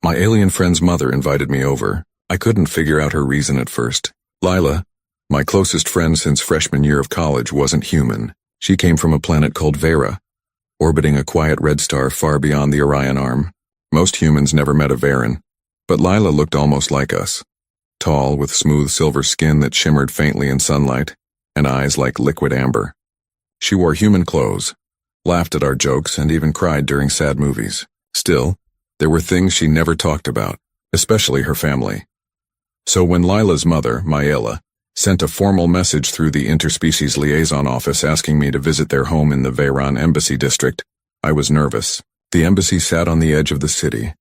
My alien friend's mother invited me over. I couldn't figure out her reason at first. Lila, my closest friend since freshman year of college, wasn't human. She came from a planet called Vera, orbiting a quiet red star far beyond the Orion Arm. Most humans never met a Veran, but Lila looked almost like us. Tall, with smooth silver skin that shimmered faintly in sunlight, and eyes like liquid amber. She wore human clothes, laughed at our jokes, and even cried during sad movies. Still, there were things she never talked about, especially her family. So when Lila's mother, Mayela, sent a formal message through the Interspecies Liaison Office asking me to visit their home in the Veyron Embassy District, I was nervous. The embassy sat on the edge of the city,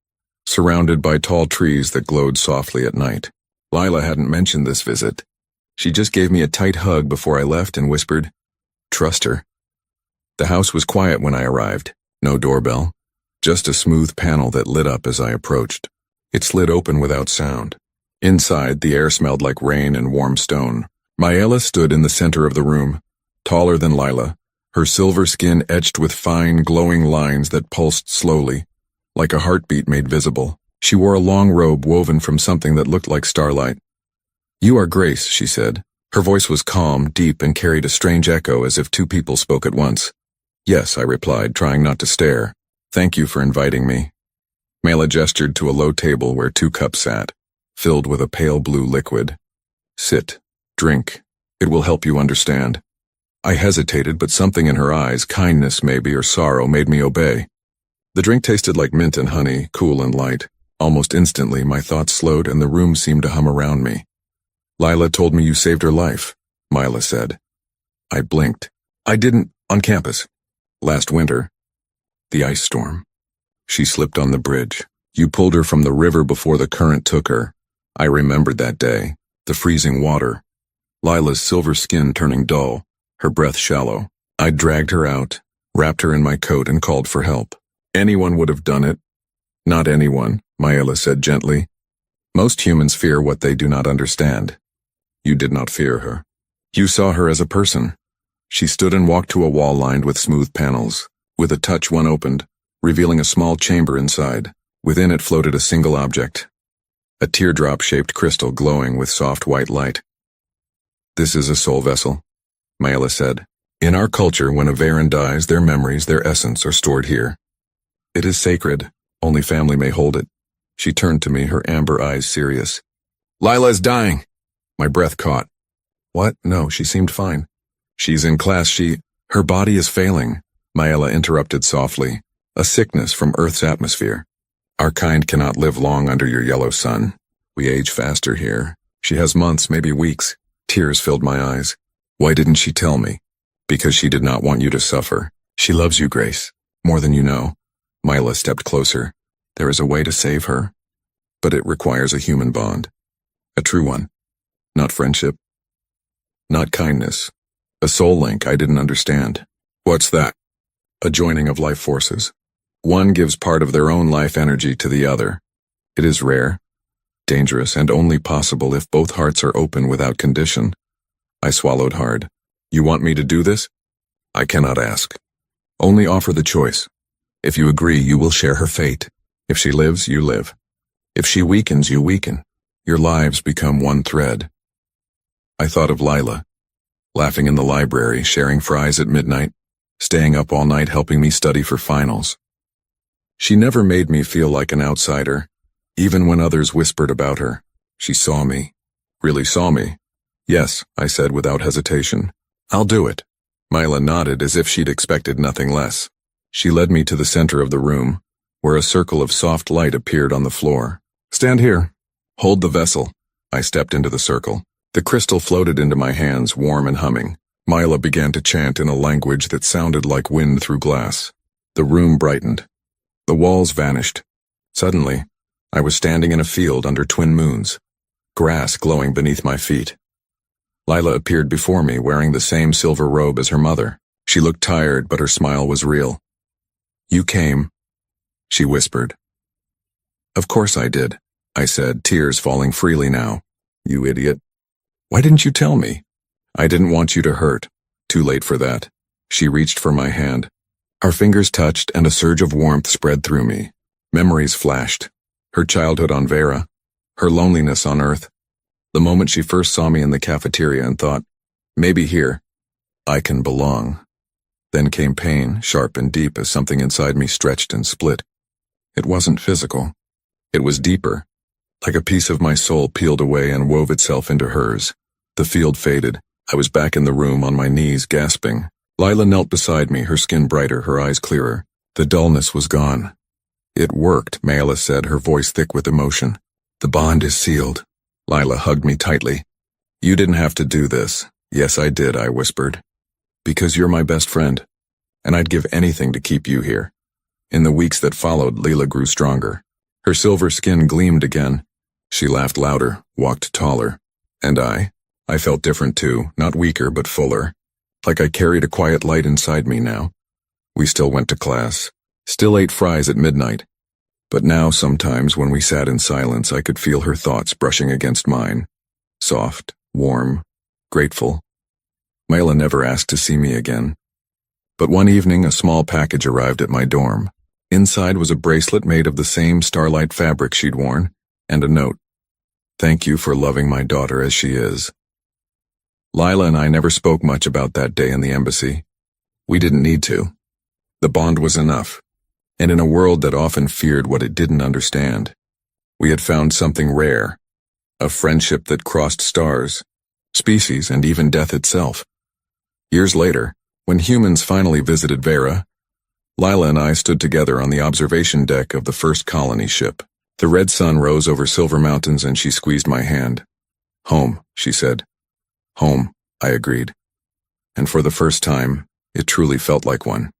surrounded by tall trees that glowed softly at night. Lila hadn't mentioned this visit. She just gave me a tight hug before I left and whispered, "Trust her." The house was quiet when I arrived. No doorbell, just a smooth panel that lit up as I approached. It slid open without sound. Inside, the air smelled like rain and warm stone. Mayela stood in the center of the room, taller than Lila, her silver skin etched with fine, glowing lines that pulsed slowly, like a heartbeat made visible. She wore a long robe woven from something that looked like starlight. "You are Grace," she said. Her voice was calm, deep, and carried a strange echo as if two people spoke at once. "Yes," I replied, trying not to stare. "Thank you for inviting me." Mayela gestured to a low table where 2 cups sat, filled with a pale blue liquid. "Sit. Drink. It will help you understand." I hesitated, but something in her eyes, kindness maybe or sorrow, made me obey. The drink tasted like mint and honey, cool and light. Almost instantly, my thoughts slowed and the room seemed to hum around me. "Lila told me you saved her life," Mayela said. I blinked. "I didn't, on campus. Last winter. The ice storm. She slipped on the bridge. You pulled her from the river before the current took her. I remembered that day. The freezing water. Lila's silver skin turning dull, her breath shallow. I dragged her out, wrapped her in my coat, and called for help. Anyone would have done it." "Not anyone," Mayela said gently. "Most humans fear what they do not understand. You did not fear her. You saw her as a person." She stood and walked to a wall lined with smooth panels. With a touch, one opened, revealing a small chamber inside. Within it floated a single object. A teardrop-shaped crystal glowing with soft white light. "This is a soul vessel," Mayela said. "In our culture, when a Veran dies, their memories, their essence, are stored here. It is sacred. Only family may hold it." She turned to me, her amber eyes serious. "Lila is dying." My breath caught. "What? No, she seemed fine." "She's in class, her body is failing," Mayela interrupted softly. "A sickness from Earth's atmosphere. Our kind cannot live long under your yellow sun. We age faster here. She has months, maybe weeks." Tears filled my eyes. "Why didn't she tell me?" "Because she did not want you to suffer. She loves you, Grace, more than you know." Mayela stepped closer. "There is a way to save her, but it requires a human bond. A true one. Not friendship. Not kindness. A soul link I didn't understand." "What's that?" "A joining of life forces. One gives part of their own life energy to the other. It is rare, dangerous, and only possible if both hearts are open without condition." I swallowed hard. "You want me to do this?" "I cannot ask. Only offer the choice. If you agree, you will share her fate. If she lives, you live. If she weakens, you weaken. Your lives become one thread." I thought of Lila, laughing in the library, sharing fries at midnight, staying up all night helping me study for finals. She never made me feel like an outsider, even when others whispered about her. She saw me. Really saw me. "Yes," I said without hesitation. "I'll do it." Mayela nodded as if she'd expected nothing less. She led me to the center of the room, where a circle of soft light appeared on the floor. "Stand here. Hold the vessel." I stepped into the circle. The crystal floated into my hands, warm and humming. Mayela began to chant in a language that sounded like wind through glass. The room brightened. The walls vanished. Suddenly, I was standing in a field under twin moons, grass glowing beneath my feet. Lila appeared before me, wearing the same silver robe as her mother. She looked tired, but her smile was real. "You came," she whispered. "Of course I did," I said, tears falling freely now. "You idiot. Why didn't you tell me?" "I didn't want you to hurt. Too late for that." She reached for my hand. Our fingers touched and a surge of warmth spread through me. Memories flashed. Her childhood on Vera, her loneliness on Earth, the moment she first saw me in the cafeteria and thought, maybe here, I can belong. Then came pain, sharp and deep as something inside me stretched and split. It wasn't physical. It was deeper, like a piece of my soul peeled away and wove itself into hers. The field faded. I was back in the room on my knees, gasping. Lila knelt beside me, her skin brighter, her eyes clearer. The dullness was gone. It worked, Mayla said, her voice thick with emotion. The bond is sealed. Lila hugged me tightly. You didn't have to do this. Yes, I did, I whispered. Because you're my best friend, and I'd give anything to keep you here. In the weeks that followed, Leela grew stronger. Her silver skin gleamed again. She laughed louder, walked taller. And I felt different too, not weaker but fuller. Like I carried a quiet light inside me now. We still went to class, still ate fries at midnight. But now sometimes when we sat in silence I could feel her thoughts brushing against mine. Soft, warm, grateful. Mayla never asked to see me again. But one evening a small package arrived at my dorm. Inside was a bracelet made of the same starlight fabric she'd worn, and a note. Thank you for loving my daughter as she is. Lila and I never spoke much about that day in the embassy. We didn't need to. The bond was enough. And in a world that often feared what it didn't understand, we had found something rare. A friendship that crossed stars, species, and even death itself. Years later, when humans finally visited Vera, Lila and I stood together on the observation deck of the first colony ship. The red sun rose over silver mountains and she squeezed my hand. Home, she said. Home, I agreed. And for the first time, it truly felt like one.